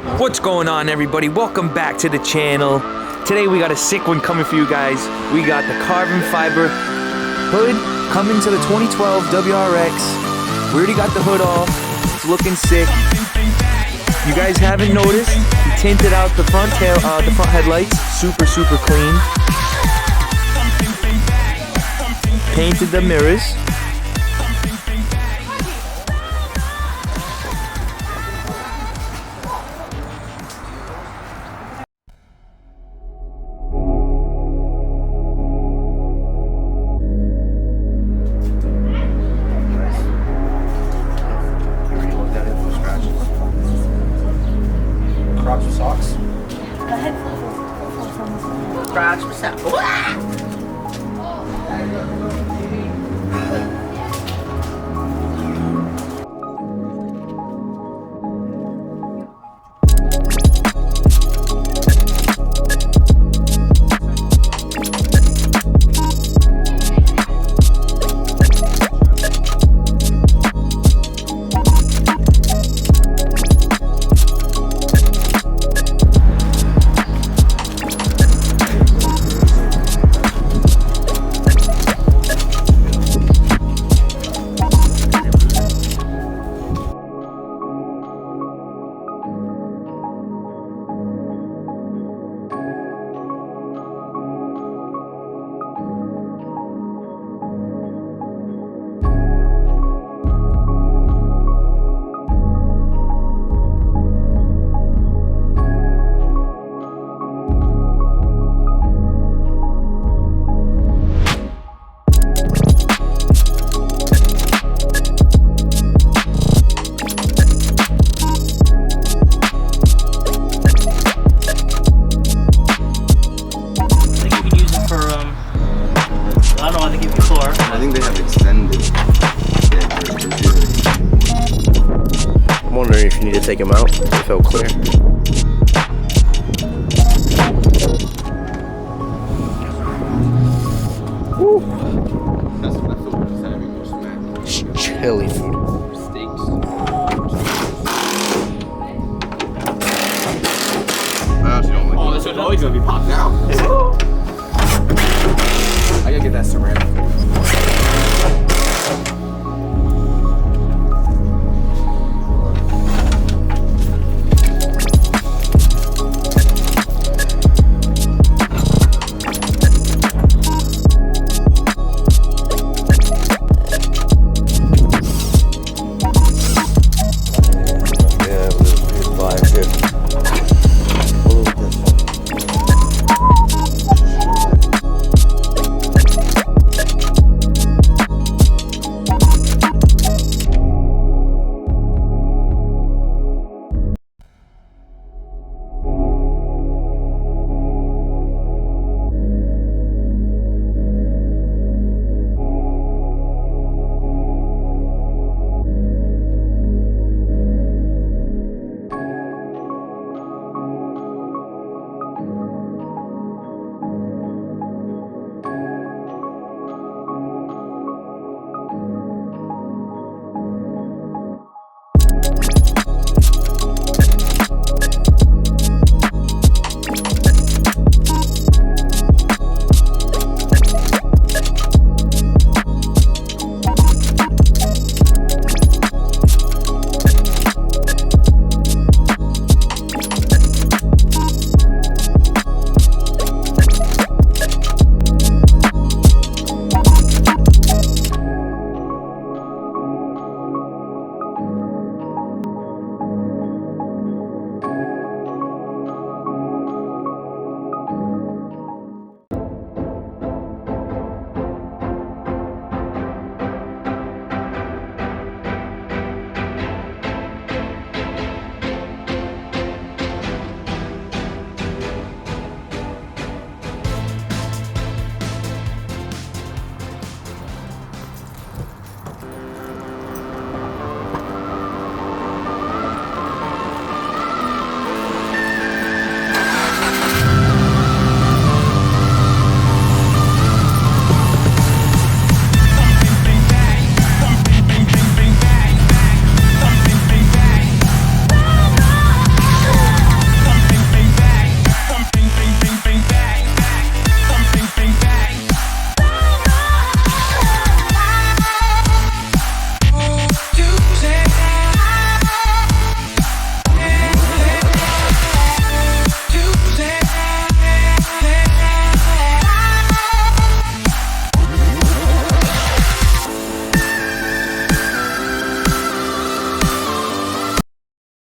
What's going on, everybody? Welcome back to the channel. Today we got a sick one coming for you guys. We got the carbon fiber hood coming to the 2012 WRX. We already got the hood off. It's looking sick. You guys haven't noticed, we tinted out the front headlights. Super clean. Painted the mirrors. Crocs or socks? Crocs or socks. I think they have extended. I'm wondering if you need to take them out. They felt clear. Woo. That's what I feel like having most man. It's chili food. Steaks. I honestly don't like Oh, this one's always gonna be popped out. Is it? I gotta get that ceramic.